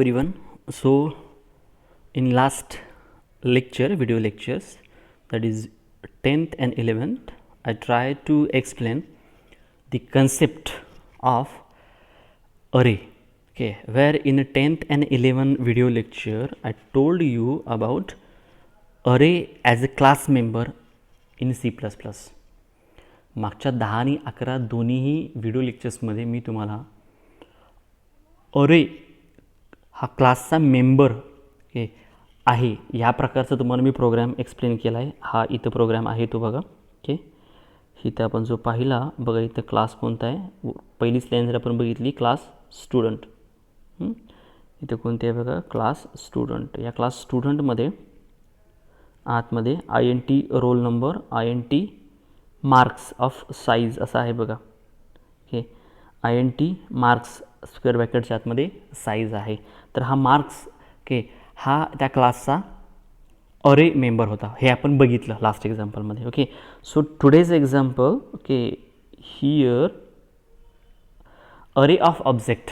everyone. So in last lecture, video lectures, that is 10th and 11th, I tried to explain the concept of array. Okay, where in 10th and 11th video lecture I told you about array as a class member in C++. मागच्या 10 आणि 11 दोन्हीही video लेक्चर्समध्ये मी तुम्हाला अरे हा क्लासचा member हे आहे या प्रकारचा तुम्हाला मी प्रोग्राम एक्सप्लेन केला आहे. हा इथं प्रोग्राम आहे तो बघा. ओके, इथं आपण जो पाहिला बघा, इथं क्लास कोणता आहे, पहिलीच लाईन जर आपण बघितली क्लास स्टुडंट. इथं कोणते आहे बघा, क्लास स्टुडंट. या क्लास स्टुडंटमध्ये आतमध्ये INT roll number, INT marks of size असा आहे बघा. ओके, INT मार्क्स स्क्वेअर ब्रॅकेटच्या आतमध्ये साईज आहे. तर हा मार्क्स ओके हा त्या क्लासचा अरे मेंबर होता, हे आपण बघितलं लास्ट एक्झाम्पलमध्ये. Okay, so today's example, okay, here array of object,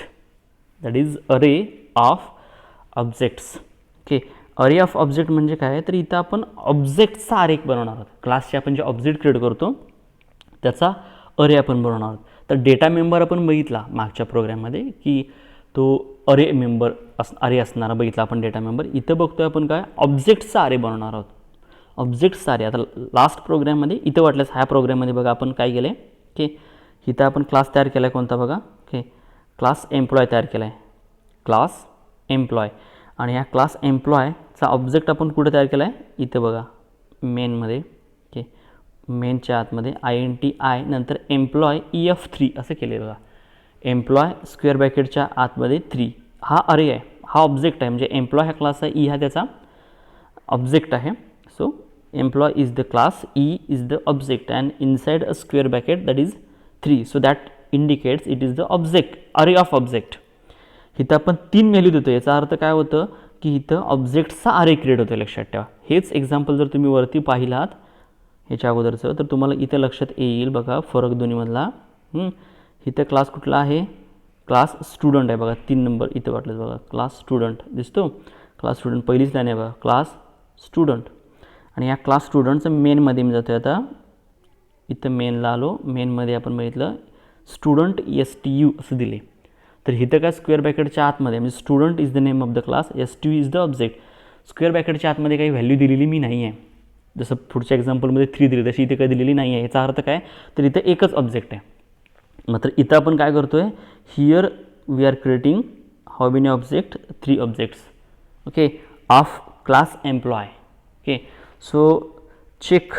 that is array of objects. Okay, array of object म्हणजे काय, तर इथं आपण ऑब्जेक्टचा अरे बनवणार आहोत. क्लासचे आपण जे ऑब्जेक्ट क्रिएट करतो त्याचा अरे आपण बनवणार आहोत. तर डेटा मेंबर आपण बघितला मागच्या प्रोग्राममध्ये की तो अरे मेंबर अरे असणारा बघितला आपण डेटा मेंबर. इथं बघतोय आपण काय, ऑब्जेक्टचा अरे बनवणार आहोत. ऑब्जेक्टचा अरे आता लास्ट प्रोग्राममध्ये इथं वाटल्यास ह्या प्रोग्राममध्ये बघा आपण काय केलं आहे की इथं आपण क्लास तयार केला आहे कोणता बघा. ओके, क्लास एम्प्लॉय तयार केला आहे, क्लास एम्प्लॉय. आणि ह्या क्लास एम्प्लॉयचा ऑब्जेक्ट आपण कुठे तयार केला आहे, इथं बघा मेनमध्ये. ओके, मेनच्या आतमध्ये INT I नंतर एम्प्लॉय EF3 असं केलं आहे बघा. एम्प्लॉय स्क्वेअर ब्रॅकेटच्या आतमध्ये 3 हा अरे आहे, हा ऑब्जेक्ट आहे. म्हणजे एम्प्लॉय हा क्लास आहे, E हा त्याचा ऑब्जेक्ट आहे. So employee is the class, E is the object and inside a square bracket that is 3. So that indicates it is the object, array of object. इथं आपण 3 value देतो, याचा अर्थ काय होतं की इथं ऑब्जेक्टचा अरे क्रिएट होतो. लक्षात ठेवा, हेच एक्झाम्पल जर तुम्ही वरती पाहिलात ह्याच्या अगोदरचं तर तुम्हाला इथं लक्षात येईल बघा फरक दोन्हीमधला. इथं क्लास कुठला आहे, क्लास स्टुडंट आहे बघा. 3 नंबर इथं वाटलं बघा, क्लास स्टुडंट दिसतो. क्लास स्टुडंट पहिलीच लाईन आहे बघा, क्लास स्टुडंट. आणि या क्लास स्टुडंटचं मेनमध्ये मी जातो आता. इथं मेनला आलो, मेनमध्ये आपण बघितलं स्टुडंट STU असं दिले. तर इथं काय स्क्वेअर ब्रॅकेटच्या आतमध्ये म्हणजे student is the name of the class, STU is the object. Square ब्रॅकेटच्या आतमध्ये काही व्हॅल्यू दिलेली मी नाही आहे, जसं पुढच्या एक्झाम्पलमध्ये 3 दिली तशी इथे काही दिलेली नाही आहे. याचा अर्थ काय, तर इथं एकच ऑब्जेक्ट आहे. मात्र इथं आपण काय करतो आहे, here we are creating how many object, 3 objects. Okay, of class employ. Okay, so check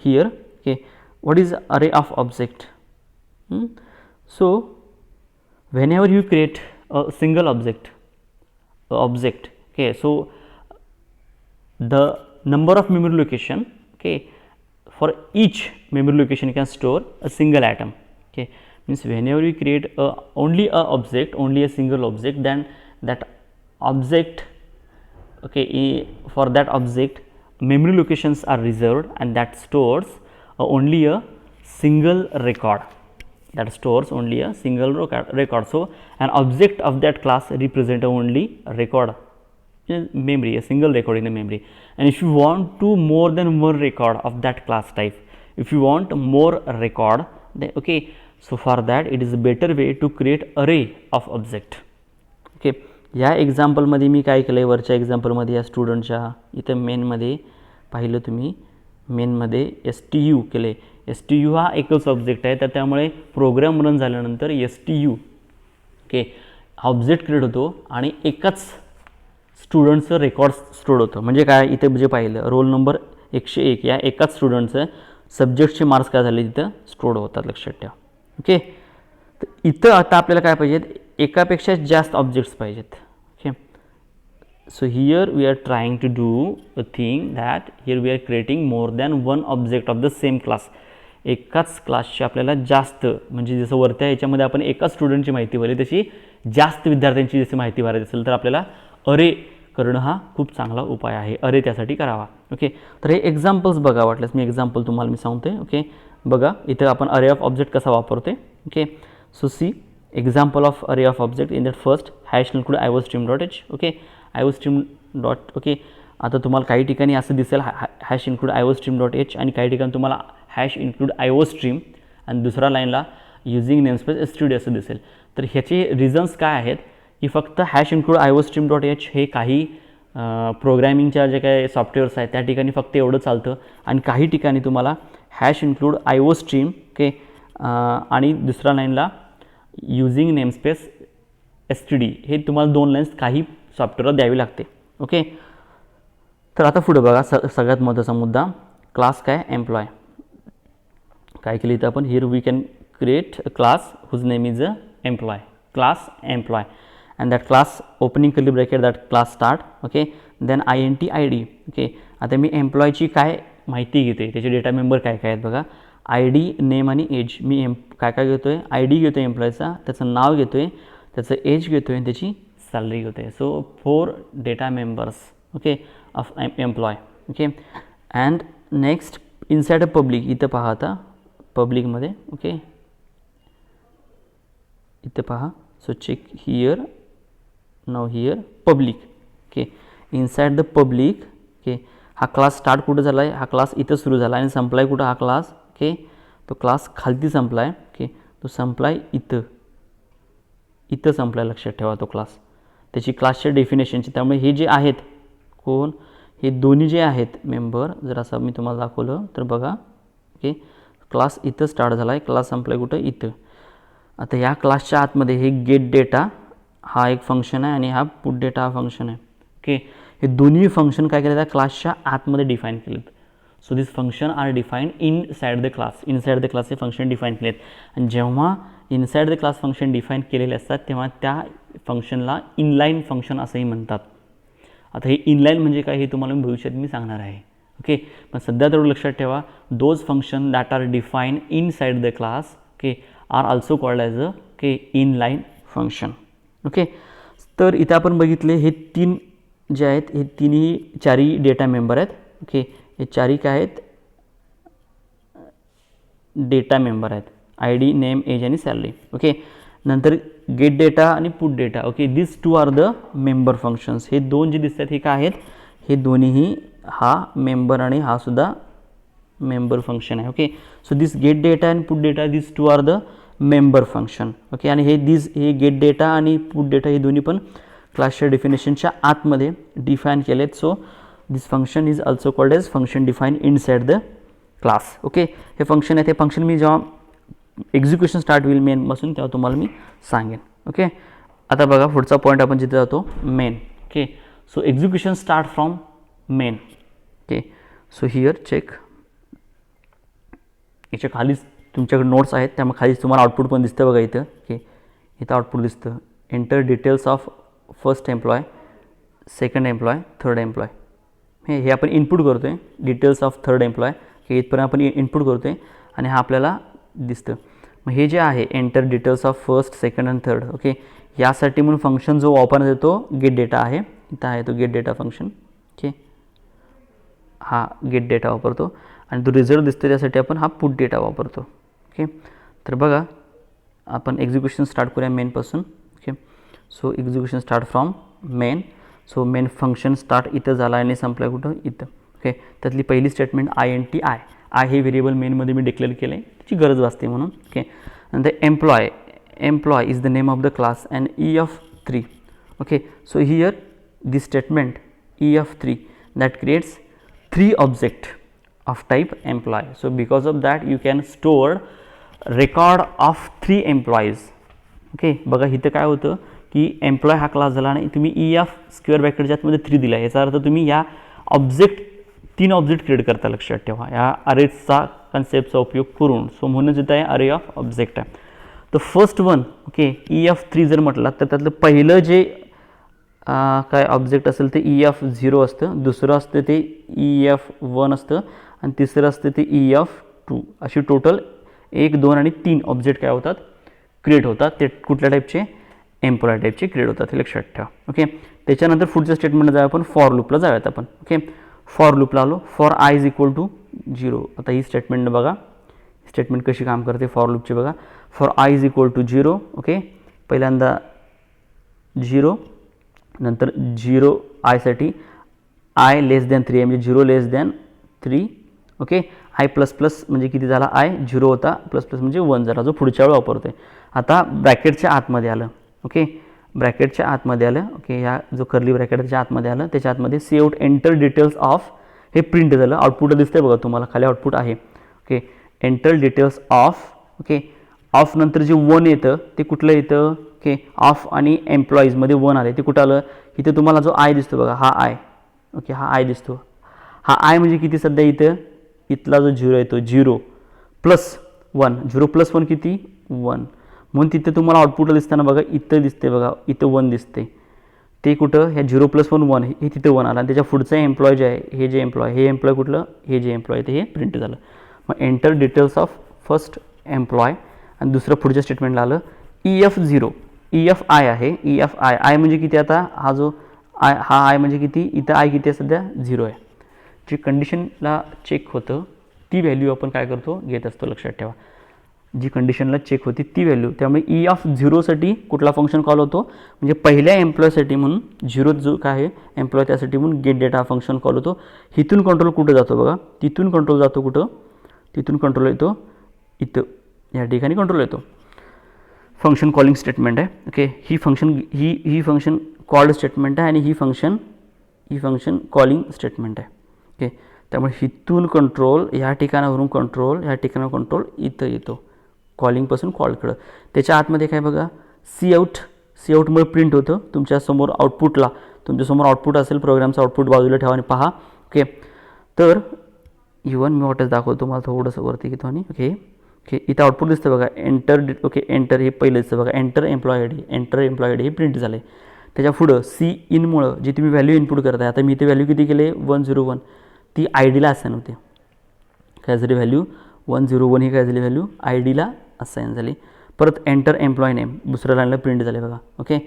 here. Okay, what is array of object. So whenever you create a single object, okay, so the number of memory location, okay, for each memory location you can store a single atom. Okay, means whenever you create only a single object, then that object, okay, for that object memory locations are reserved and that stores only a single record. That stores only a single record. So an object of that class represent only a record in memory, a single record in the memory. And if you want to more than one record of that class type, if you want more record, then okay, so for that it is a better way to create array of object. Okay, या एक्झाम्पलमध्ये मी काय केलं आहे, वरच्या एक्झाम्पलमध्ये या स्टुडंटच्या इथं मेनमध्ये पाहिलं तुम्ही, मेनमध्ये STU केले. STU हा एकच ऑब्जेक्ट आहे, तर त्यामुळे प्रोग्राम रन झाल्यानंतर STU ओके हा ऑब्जेक्ट क्रिएट होतो आणि एकाच स्टुडंटचं रेकॉर्ड स्टोर होतं. म्हणजे काय, इथे जे पाहिलं रोल नंबर 101 या एकाच स्टुडंटचं सब्जेक्टचे मार्क्स काय झाले तिथं स्टोर होतात. लक्षात ठेवा. ओके, तर इथं आता आपल्याला काय पाहिजेत, एकापेक्षा जास्त ऑब्जेक्ट्स पाहिजेत. Okay, so here we are trying to do a thing that here we are creating more than one object of the same class. एकाच क्लासची आपल्याला जास्त, म्हणजे जसं वरत्या ह्याच्यामध्ये आपण एकाच स्टुडंटची माहिती भरली तशी जास्त विद्यार्थ्यांची जशी माहिती भरायची असेल तर आपल्याला अरे करणं हा खूप चांगला उपाय आहे. अरे त्यासाठी करावा. ओके, तर हे एक्झाम्पल्स बघा, वाटल्यास मी एक्झाम्पल तुम्हाला मी सांगते. ओके, बघा इथं आपण अरे ऑफ ऑब्जेक्ट कसा वापरते. Okay, so see example of array of object in that first hash include iostream.h. Okay iostream dot okay आता तुम्हाला काही ठिकाणी असं दिसेल हॅश इन्क्लूड iostream.h आणि काही ठिकाणी तुम्हाला हॅश इन्क्लूड iostream आणि दुसऱ्या लाईनला युझिंग नेमस्पेस std असं दिसेल. तर ह्याचे रिझन्स काय आहेत की फक्त हॅश इन्क्लूड iostream.h हे काही प्रोग्रॅमिंगच्या जे काही सॉफ्टवेअर्स आहेत त्या ठिकाणी फक्त एवढं चालतं आणि काही ठिकाणी तुम्हाला हॅश इन्क्लूड iostream ओके आणि दुसऱ्या लाईनला युझिंग नेमस्पेस std हे तुम्हाला 2 लाईन्स काही सॉफ्टवेअरला द्यावी लागते. ओके तर आता पुढे बघा सगळ्यात महत्त्वाचा मुद्दा क्लास काय एम्प्लॉय काय केली तर आपण here we can create a class whose name is a employee class employee and that class opening curly bracket that class start okay then int id okay आता मी एम्प्लॉयची काय माहिती घेते त्याचे डेटा मेंबर काय काय आहेत बघा id नेम आणि एज मी काय काय घेतोय id घेतोय एम्प्लॉयचा त्याचं नाव घेतोय त्याचं एज घेतोय आणि त्याची सॅलरी घेतोय. So 4 data members okay of employee okay and next inside a public इथं पहा आता पब्लिकमध्ये ओके इथं पहा so check here now here public okay inside the public okay हा क्लास स्टार्ट कुठं झाला आहे हा क्लास इथं सुरू झाला आणि संपलाय कुठं हा क्लास ओके तो क्लास खालती संपलाय ओके तो संपलाय इथं संपलाय लक्षात ठेवा तो क्लास त्याची क्लासच्या डेफिनेशनची. त्यामुळे हे जे आहेत कोण हे दोन्ही जे आहेत मेंबर जर असं मी तुम्हाला दाखवलं तर बघा ओके क्लास इथं स्टार्ट झाला आहे क्लास संपलाय कुठं इथं. आता या क्लासच्या आतमध्ये हे गेट डेटा हा एक फंक्शन आहे आणि हा पुट डेटा हा फंक्शन आहे. ओके हे दोन्ही फंक्शन काय केले त्या क्लासच्या आतमध्ये डिफाईन केलेत. So this function are define inside the class हे फंक्शन डिफाईन केलेत आणि जेव्हा inside the class function define केलेले असतात तेव्हा त्या फंक्शनला इनलाईन फंक्शन असंही म्हणतात. आता हे इनलाईन म्हणजे काय हे तुम्हाला भविष्यात मी सांगणार आहे. ओके पण सध्या तेवढं लक्षात ठेवा those function that are define inside the class okay are also called as a okay inline function. Okay तर इथे आपण बघितले हे 3 जे आहेत हे तिन्ही चारही डेटा मेंबर आहेत. ओके हे चारही काय आहेत डेटा मेंबर आहेत id नेम एज आणि सॅलरी. ओके नंतर गेट डेटा आणि put data okay this 2 are the member functions. हे 2 जे दिसतात हे काय आहेत हे दोन्हीही हा मेंबर आणि हा सुद्धा मेंबर फंक्शन आहे. Okay so this get data and put data this 2 are the member function. Okay आणि हे गेट डेटा आणि पुट डेटा हे दोन्ही पण क्लासच्या डेफिनेशनच्या आतमध्ये डिफाईन केलेत. So this function is also called as function define inside the class. Okay हे फंक्शन आहे ते फंक्शन मी जेव्हा एक्झिक्युशन स्टार्ट होईल मेनपासून तेव्हा तुम्हाला मी सांगेन. ओके आता बघा पुढचा पॉईंट आपण जिथे जातो main. Okay so execution start from main. Okay so here check याच्या खालीच तुमच्याकडे नोट्स आहेत त्यामुळे खालीच तुम्हाला आउटपुट पण दिसतं बघा इथं. ओके इथं आउटपुट दिसतं enter details of first employee second employee third employee. हे आपण इनपुट करतो आहे डिटेल्स ऑफ थर्ड एम्प्लॉय हे इथपर्यंत आपण इनपुट करतो आहे आणि हा आपल्याला दिसतं. मग हे जे आहे enter details of first second and third okay यासाठी म्हणून फंक्शन जो वापरण्यात येतो गेट डेटा आहे इथं आहे तो गेट डेटा फंक्शन. ओके हा गेट डेटा वापरतो आणि तो रिझल्ट दिसतो त्यासाठी आपण हा पुट डेटा वापरतो. ओके तर बघा आपण एक्झिक्युशन स्टार्ट करूया मेनपासून. Okay so execution start from main. So main function start इथं झाला आणि संपला कुठं इथं. ओके त्यातली पहिली स्टेटमेंट int आय हे व्हेरिएबल मेनमध्ये मी डिक्लेअर केलं आहे त्याची गरज वाचते म्हणून. Okay and the employ is the name of the class and e(3). okay so here this statement e(3) that creates 3 object of type employee. so because of that you can store record of 3 employees. Okay बघा इथं काय होतं की employ हा class झाला आणि तुम्ही square ब्रॅकेटच्या आतमध्ये 3 दिला याचा अर्थ तुम्ही या ऑब्जेक्ट 3 ऑब्जेक्ट क्रिएट करता. लक्षात ठेवा या अरेजचा कन्सेप्टचा उपयोग करून. सो म्हणूनच इथं आहे अरे ऑफ ऑब्जेक्ट आहे. तर फर्स्ट वन ओके e(3) जर म्हटलं तर त्यातलं पहिलं जे काय ऑब्जेक्ट असेल ते e(0) असतं दुसरं असतं ते e(1) असतं आणि तिसरं असतं ते e(2). अशी टोटल 1 2 आणि 3 ऑब्जेक्ट काय होतात क्रिएट होतात. ते कुठल्या टाईपचे एम्प्लॉय टाईपचे क्रिएट होतात हे लक्षात ठेवा. ओके त्याच्यानंतर पुढच्या स्टेटमेंटला जाऊया आपण फॉर लूपला जाऊयात आपण. ओके फॉर लूपला आलो for i is equal to 0. आता ही स्टेटमेंट बघा स्टेटमेंट कशी काम करते फॉर लूपची बघा. For i is equal to 0 okay पहिल्यांदा 0, नंतर 0 आयसाठी आय लेस दॅन 3 आहे म्हणजे 0 less than 3. Okay, I plus plus म्हणजे किती झाला, आय 0 होता, प्लस प्लस म्हणजे 1 झाला, जो पुढच्या वेळी वापरतो आहे. आता ब्रॅकेटच्या आतमध्ये आलं. ओके, ब्रॅकेटच्या आतमध्ये आलं. ओके, ह्या जो कर्ली ब्रॅकेटच्या आतमध्ये आलं, त्याच्या आतमध्ये cout enter details of हे प्रिंट झालं. आउटपुट दिसतंय बघा तुम्हाला, खाली आउटपुट आहे. Okay, enter details of. Okay, of नंतर जे 1 येतं ते कुठलं येतं, ओके, ऑफ आणि एम्प्लॉईजमध्ये 1 आले, ते कुठं आलं, इथं तुम्हाला जो आय दिसतो बघा, हा आय. ओके, हा आय दिसतो. हा आय म्हणजे किती सध्या इथं, इथला जो 0 येतो 0 प्लस 1, 0 प्लस 1 किती 1, म्हणून तिथे तुम्हाला आउटपुटला दिसताना बघा इथं दिसते बघा, इथं 1 दिसते. ते कुठं, ह्या 0 प्लस 1 1 हे तिथं 1 आला, आणि त्याच्या पुढचं एम्प्लॉय जे आहे, हे जे एम्प्लॉय, हे एम्प्लॉय कुठलं, हे जे एम्प्लॉय ते हे प्रिंट झालं. मग enter details of first employee, आणि दुसरं पुढच्या स्टेटमेंटला आलं EF0. EFI आहे, EFI. आय म्हणजे किती, आता हा जो आय, हा आय म्हणजे किती, इथं आय किती आहे सध्या 0 आहे. जी कंडिशनला चेक होतं ती व्हॅल्यू आपण काय करतो, घेत असतो. लक्षात ठेवा, जी कंडिशनला चेक होती ती व्हॅल्यू. त्यामुळे EF0साठी कुठला फंक्शन कॉल होतो, म्हणजे पहिल्या एम्प्लॉयसाठी म्हणून 0 जो काय आहे एम्प्लॉय, त्यासाठी म्हणून गेट डेटा फंक्शन कॉल होतो. इथून कंट्रोल कुठं जातो बघा, तिथून कंट्रोल जातो कुठं, तिथून कंट्रोल येतो इथं, या ठिकाणी कंट्रोल येतो. फंक्शन कॉलिंग स्टेटमेंट आहे. ओके, ही फंक्शन कॉल्ड स्टेटमेंट आहे, आणि ही फंक्शन कॉलिंग स्टेटमेंट आहे. ओके, त्यामुळे इथून कंट्रोल, ह्या ठिकाणावरून कंट्रोल, ह्या ठिकाणावर कंट्रोल इथं येतो, कॉलिंगपासून कॉलकडं. त्याच्या आतमध्ये काय बघा, सी आउटमुळे प्रिंट होतं तुमच्यासमोर आउटपुटला. तुमच्यासमोर आउटपुट असेल, प्रोग्रामचं आउटपुट बाजूला ठेवा आणि पहा. ओके, तर इव्हन मी वाटच दाखवतो तुम्हाला थोडंसं वरती घेतो. आणि ओके, इथं आउटपुट दिसतं बघा, एंटर हे पहिलं दिसतं बघा, एंटर एम्प्लॉय आय डी हे प्रिंट झालं आहे. त्याच्या पुढं सी इनमुळं जी तुम्ही व्हॅल्यू इनपुट करताय, आता मी इथे व्हॅल्यू किती केले 101, ती आय डीला असाईन होते. काय झाली व्हॅल्यू 101, ही काय झाली व्हॅल्यू आय डीला असाईन झाली. परत एंटर एम्प्लॉय नेम दुसऱ्या लाईनला प्रिंट झाले बघा. ओके,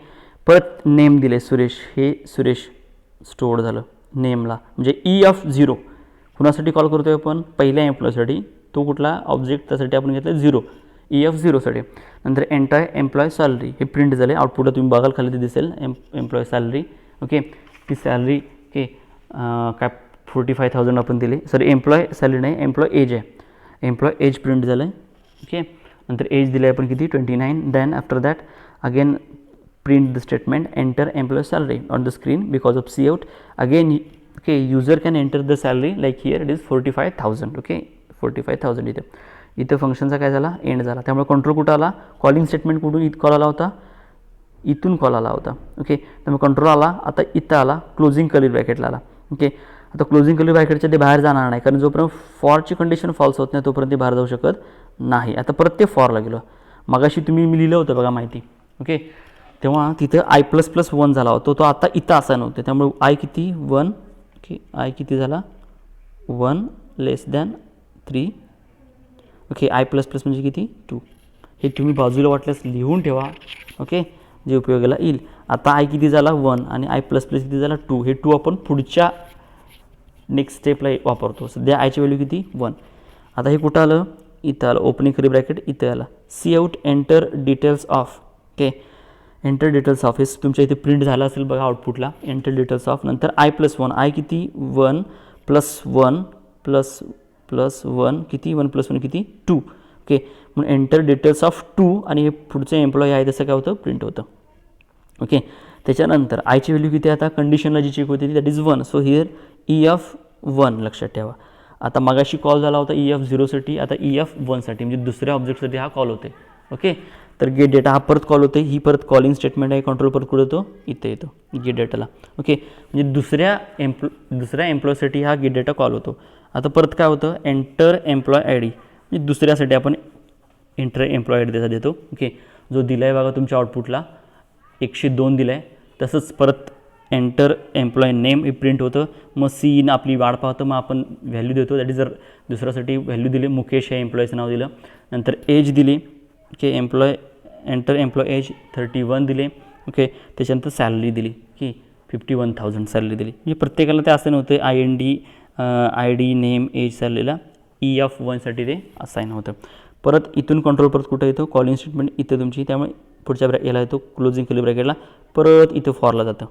परत नेम दिले सुरेश, हे सुरेश स्टोअर झालं नेमला. म्हणजे EF0 कुणासाठी कॉल करतोय आपण, पहिल्या एम्प्लॉयसाठी. तो कुठला ऑब्जेक्ट, त्यासाठी आपण घेतलं 0, EF0साठी. नंतर एंटर एम्प्लॉय सॅलरी हे प्रिंट झाले. आउटपुटला तुम्ही बघाल खाली ते दिसेल एम्प्लॉय सॅलरी. ओके, ती सॅलरी ओके काय 45,000 आपण दिले. सॉरी, एम्प्लॉय सॅलरी नाही, एम्प्लॉय एज आहे, एम्प्लॉय एज प्रिंट झालं आहे. ओके, नंतर एज दिलं आहे आपण किती 29. Then after that again print the statement enter employee salary on the screen because of cout. Again okay, user can enter the salary like here it is 45,000. Okay, 45,000 इथं फंक्शनचा काय झाला, end झाला. त्यामुळे कंट्रोल कुठं आला, calling statement कुठून call आला होता, इथून कॉल आला होता. ओके, त्यामुळे कंट्रोल आला, आता इथं आला, क्लोजिंग कर्ली ब्रॅकेटला आला. ओके, आता क्लोजिंग कर्ली ब्रॅकेटच्या ते बाहेर जाणार नाही, कारण जोपर्यंत फॉरची कंडिशन फॉल्स होत नाही तोपर्यंत ते बाहेर जाऊ शकत नाही. आता परत ते फॉरला गेलो. मगाशी मी लिहिलं होतं बघा माहिती. ओके, तेव्हा तिथं I++1 झाला होता, तो आता इथं असाईन होते. त्यामुळे आय किती 1. ओके, आय किती झाला 1 लेस दॅन 3. ओके, I++ म्हणजे किती 2. हे तुम्ही बाजूला वाटल्यास लिहून ठेवा. ओके, जे उपयोगाला येईल. आता आय किती झाला 1 आणि I++ किती झाला 2. हे 2 आपण पुढच्या नेक्स्ट स्टेपला वापरतो. सध्या आयची व्हॅल्यू किती 1. आता हे कुठं आलं, इथं आलं, ओपनिंग कर्ली ब्रॅकेट इथं आलं. Cout enter details of. Okay, enter details of हे तुमच्या इथे प्रिंट झालं असेल बघा आउटपुटला, एंटर डिटेल्स ऑफ. नंतर I+1, आय किती 1 प्लस 1 प्लस 1 किती 1 + 1 किती 2. ओके, म्हणून एंटर डिटेल्स ऑफ 2 आणि हे पुढचं एम्प्लॉय आहे तसं काय होतं प्रिंट होतं. ओके, त्याच्यानंतर आयची व्हॅल्यू किती, आता कंडिशनला जी चेक होती that is 1. So here EF1 लक्षात ठेवा. आता मगाशी कॉल झाला होता EF0साठी, आता EF1साठी म्हणजे दुसऱ्या ऑब्जेक्टसाठी हा कॉल होते. ओके, तर गेट डेटा हा परत कॉल होते. ही परत कॉलिंग स्टेटमेंट आहे, कंट्रोल परत कुठे येतो इथे येतो गेट डेटाला. ओके, म्हणजे दुसऱ्या एम्प्लॉयसाठी हा गेट डेटा कॉल होतो. आता परत काय होतं, एंटर एम्प्लॉय आय डी म्हणजे दुसऱ्यासाठी आपण एंटर एम्प्लॉय आय डी त्याचा देतो. ओके, जो दिला आहे बघा तुमच्या आउटपुटला 102 दिला आहे. तसंच परत एंटर एम्प्लॉय नेम हे प्रिंट होतं. मग सीन आपली वाट पाहतं, मग आपण व्हॅल्यू देतो. दॅट इज जर दुसऱ्यासाठी व्हॅल्यू दिली, मुकेश हे एम्प्लॉयचं नाव दिलं. नंतर एज दिली. ओके, एंटर एम्प्लॉय एज 31 दिले. ओके, त्याच्यानंतर सॅलरी दिली की 51,000 सॅलरी दिली. म्हणजे प्रत्येकाला ते असं नव्हतं आय डी नेम एज सॅलरीला EF1साठी ते असाईन होतं. परत इथून कंट्रोल परत कुठं येतो, कॉलिंग स्टेटमेंट इथं तुमची. त्यामुळे पुढच्या याला येतो क्लोजिंग केली ब्रॅकेटला, परत इथं फॉरला जातं.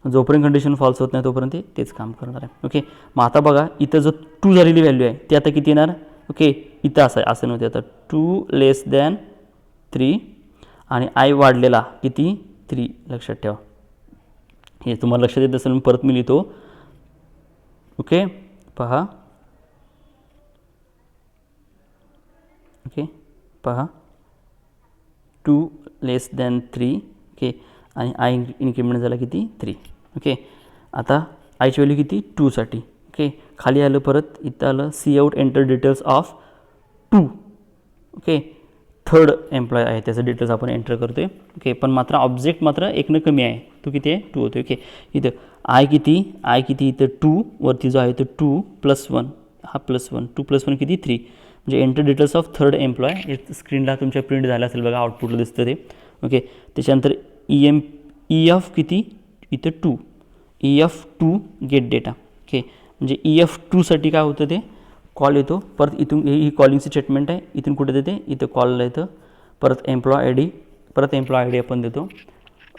जोपर्यंत कंडिशन फॉल्स होत नाही तोपर्यंत तेच काम करणार आहे. ओके, मग आता बघा इथं जो 2 झालेली व्हॅल्यू आहे ती आता किती येणार. ओके, इथं असं नव्हते आता 2 लेस दॅन 3 आणि आय वाढलेला किती 3. लक्षात ठेवा, हे तुम्हाला लक्षात येत असेल, मी परत मी लिहितो. ओके, पहा. ओके, पहा 2 लेस दॅन 3. ओके, आणि आय इन्क्रीमेंट झाला किती 3. ओके, आता आयची व्हॅल्यू किती 2साठी. ओके, खाली आलं, परत इथं आलं cout enter details of 2. Okay, third employee आहे त्याचं डिटेल्स आपण एंटर करतो आहे. ओके, पण मात्र ऑब्जेक्ट मात्र एकनं कमी आहे, तो किती आहे 2 होतो. ओके, इथं आय किती इथं 2 वरती जो आहे तो 2 + 1, हा +1, 2 + 1 किती 3. म्हणजे enter details of third employee हे स्क्रीनला तुमच्या प्रिंट झालं असेल बघा, आउटपुटला दिसतं ते. ओके, त्याच्यानंतर EF किती इथं 2, EF2 गेट डेटा. ओके, म्हणजे EF2साठी काय होतं ते कॉल येतो, परत इथून ही कॉलिंगची स्टेटमेंट आहे, इथून कुठे देते इथं कॉलला येतं, परत एम्प्लॉय आय डी, परत एम्प्लॉय आय डी आपण देतो.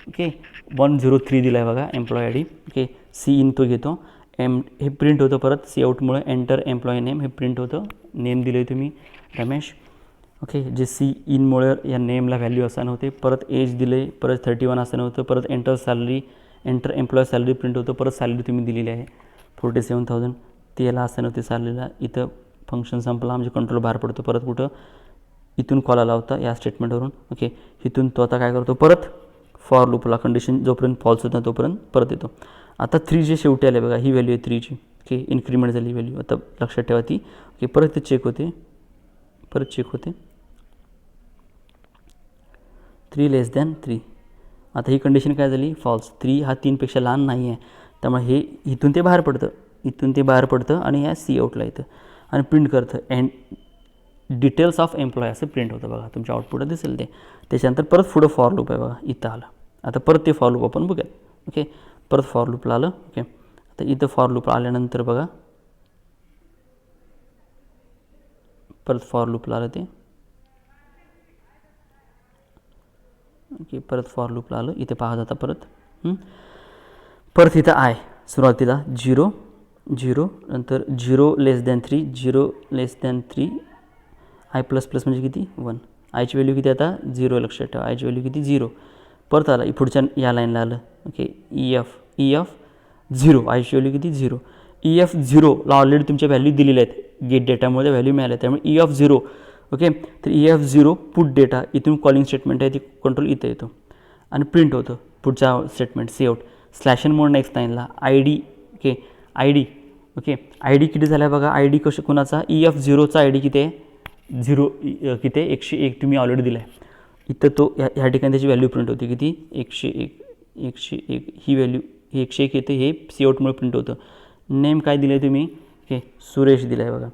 ओके, 103 दिला आहे बघा employee I D. Okay, cin तो घेतो, हे प्रिंट होतं, परत सी आउटमुळे एंटर एम्प्लॉय नेम हे प्रिंट होतं, नेम दिलं आहे तुम्ही रमेश. ओके, जे सी इनमुळे या नेमला व्हॅल्यू असं नव्हते, परत एज दिले, परत 31 असं नव्हतं, परत enter salary, enter employee salary print होतं, परत सॅलरी तुम्ही दिलेली आहे 47,000, ते याला असं नव्हते सॅलरीला. इथं फंक्शन संपला म्हणजे कंट्रोल बाहेर पडतो, परत कुठं इथून कॉल आला होता या स्टेटमेंटवरून. ओके, इथून तो आता काय करतो, परत फॉर लूपला कंडिशन जोपर्यंत फॉल्स होत नाही तोपर्यंत परत येतो. आता 3 जे शेवटी आले बघा, ही व्हॅल्यू आहे 3ची. ओके, इन्क्रीमेंट झाली व्हॅल्यू, आता लक्षात ठेवा ती. ओके, परत ते चेक होते, परत चेक होते 3 लेस दॅन 3. आता ही कंडिशन काय झाली फॉल्स, 3 हा 3पेक्षा लहान नाही आहे, त्यामुळे हे इथून ते बाहेर पडतं, आणि या सी आउटला येतं आणि प्रिंट करतं अँड डिटेल्स ऑफ एम्प्लॉय असं प्रिंट होतं बघा, तुमच्या आउटपुटला दिसेल ते. त्याच्यानंतर परत पुढं फॉर लूप आहे बघा, इथं आलं. आता परत ते फॉर लूप आपण बघूया. ओके, परत फॉर लूपला आलं. ओके, आता इथं फॉर लूपला आल्यानंतर बघा, परत फॉर लूपला आलं ते. ओके, परत फॉर लूपला आलं, इथे पाहत आता परत इथं आय सुरुवातीला 0 0, नंतर 0 less than 3, 0 less than 3, I plus plus म्हणजे किती 1. आयची व्हॅल्यू किती आता 0, लक्षात ठेवा आयची व्हॅल्यू किती 0. परत आला पुढच्या या लाईनला आलं. ओके, EF 0, आयची व्हॅल्यू किती 0. EF 0ला ऑलरेडी तुमच्या व्हॅल्यू दिलेल्या आहेत, गेट डेटामध्ये व्हॅल्यू मिळाल्या, त्यामुळे EF 0. ओके, तर EF 0 पुट डेटा, इथून कॉलिंग स्टेटमेंट आहे ती कंट्रोल इथं येतो आणि प्रिंट होतं पुढचा statement C out slash N mode next लाईनला I D. Okay, I D. Okay, I D किती झाला आहे बघा, आय डी कोणाचा EF 0चा आय डी किती आहे 0, किती आहे 101 तुम्ही ऑलरेडी दिला आहे. इथं तो ह्या ठिकाणी त्याची व्हॅल्यू प्रिंट होती किती 101. ही व्हॅल्यू हे 101 येते, हे सी आउटमुळे प्रिंट होतं. नेम काय दिलं आहे तुम्ही, ओके सुरेश दिलं आहे बघा,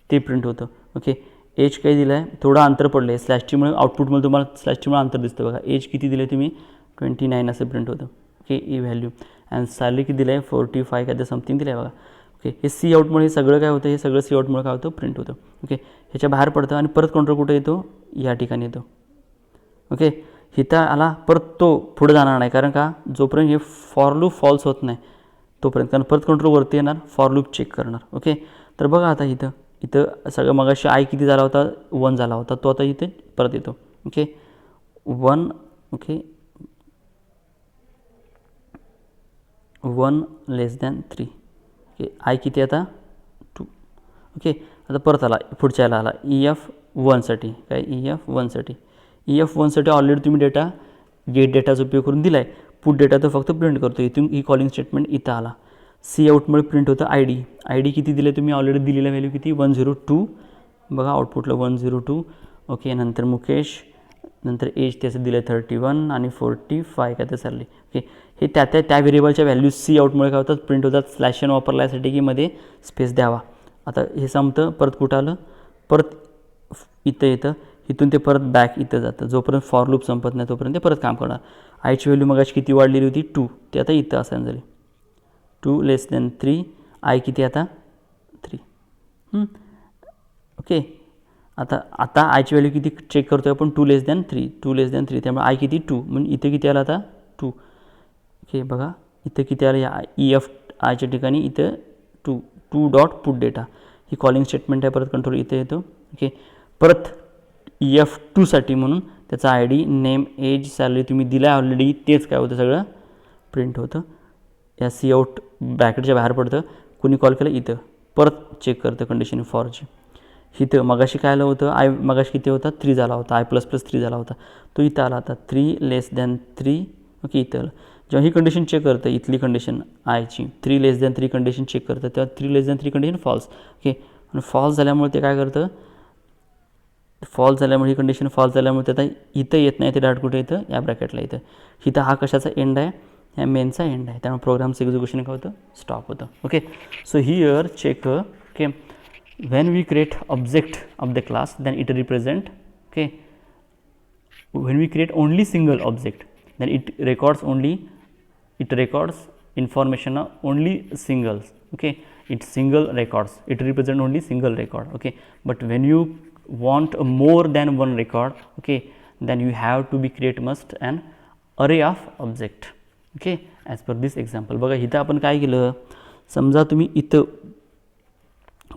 ते प्रिंट होतं. ओके, एज काय दिलं आहे, थोडं अंतर पडलं आहे स्लॅशटीमुळे, आउटपुटमध्ये तुम्हाला स्लॅशटीमुळे अंतर दिसतं बघा. एज किती दिलं आहे तुम्ही 29 असं प्रिंट होतं. Okay, he value and salary किती दिलं आहे 45 काय ते समथिंग दिलं आहे बघा. ओके, हे सी आउटमुळे हे सगळं काय होतं, हे सगळं सी आउटमुळे काय होतं प्रिंट होतं. ओके, ह्याच्या बाहेर पडतं आणि परत कंट्रोल कुठं येतो, या ठिकाणी येतो. ओके, इथं आला परत तो पुढे जाणार नाही, कारण का जोपर्यंत हे फॉर लूप फॉल्स होत नाही तोपर्यंत, कारण परत कंट्रोल वरती येणार, फॉर लूप चेक करणार. ओके, तर बघा आता इथं सगळं मगाशी आय किती झाला होता 1 झाला होता, तो आता इथे परत येतो. Okay, 1. Okay, 1 less than 3. Okay, I किती आता 2. ओके, आता परत आला पुढच्या याला आला EF 1साठी, काय EF 1साठी ऑलरेडी तुम्ही डेटा गेट डेटाचा उपयोग करून दिला आहे, पुट डेटा तो फक्त प्रिंट करतो. इथून ही कॉलिंग स्टेटमेंट इथं आला, सी आउटमुळे प्रिंट होतं आय डी किती दिले तुम्ही ऑलरेडी दिलेल्या व्हॅल्यू किती 102 बघा, आउटपुटला 102. ओके, नंतर मुकेश, नंतर एज त्याचं दिलं 31 आणि 45 काय ते सॅलरी. ओके, हे त्या व्हेरिएबलच्या व्हॅल्यूज सी आउटमुळे काय होतात प्रिंट होतात. स्लॅश एन वापरल्यासाठी की मध्ये स्पेस द्यावा. आता हे संपतं, परत कुठं आलं, परत इथं येतं, इथून ते परत बॅक इथं जातं, जोपर्यंत फॉर लूप संपत नाही तोपर्यंत ते परत काम करणार. आयची व्हॅल्यू मगाशी किती वाढलेली होती 2, ते आता इथं असायला झाली 2 लेस दॅन 3, आय किती आता 3. ओके, आता आता आयची व्हॅल्यू किती चेक करतो आहे आपण, 2<3, 2<3, त्यामुळे आय किती 2, म्हणून इथे किती आला आता 2. ओके बघा इथं किती आलं, या EF आयच्या ठिकाणी इथं 2 डॉट पुट डेटा, ही कॉलिंग स्टेटमेंट आहे. परत कंट्रोल इथे येतो. ओके परत EF2साठी म्हणून त्याचा ID, नेम, एज, सॅलरी तुम्ही दिला आहे ऑलरेडी, तेच काय होतं सगळं प्रिंट होतं. या सी आउट ब्रॅकेटच्या बाहेर पडतं. कोणी कॉल केलं इथं परत चेक करतं कंडिशन फॉरची. इथं मगाशी काय आलं होतं, आय मगाशी किती होता 3 झाला होता, I++3 झाला होता, तो इथं आला आता 3<3. ओके इथं आलं. जेव्हा ही कंडिशन चेक करतं, इथली कंडिशन आयची 3<3 कंडिशन चेक करतं, तेव्हा 3<3 कंडिशन फॉल्स. ओके आणि फॉल्स झाल्यामुळे ते काय करतं, फॉल्स झाल्यामुळे ही कंडिशन फॉल्स झाल्यामुळे ते आता इथं येत नाही, ते डाट कुठे येतं या ब्रॅकेटला इथं. इथं हा कशाचा एंड आहे, ह्या मेनचा एंड आहे, त्यामुळे प्रोग्रामचं एक्झिक्युशन काय होतं स्टॉप होतं. Okay so here check. Okay when we create object of the class then it represent. Okay when we create only single object then it records information of only singles. Okay it single records, it represent only single record. Okay but when you want more than one record, okay then you have to be create must an array of object. Okay as per this example. बघा इथं आपण काय केलं, समजा तुम्ही इथं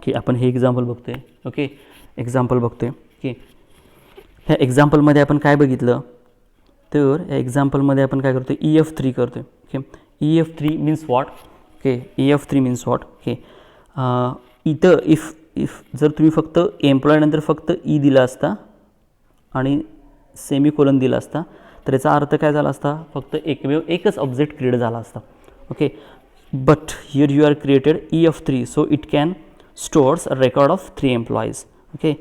की आपण हे एक्झाम्पल बघतोय. ओके एक्झाम्पल बघतोय की ह्या एक्झाम्पलमध्ये आपण काय बघितलं, तर या एक्झाम्पलमध्ये आपण काय करतो EF3 करतो. Okay EF3 means what. Okay EF3 means what. Okay इथं इफ जर तुम्ही फक्त एम्प्लॉय नंतर फक्त ई दिला असता आणि सेमीकोलन दिला असता तर याचा अर्थ काय झाला असता, फक्त एकच ऑब्जेक्ट क्रिएट झाला असता. Okay but here you are created EF3 so it can stores a record of 3 employees. Okay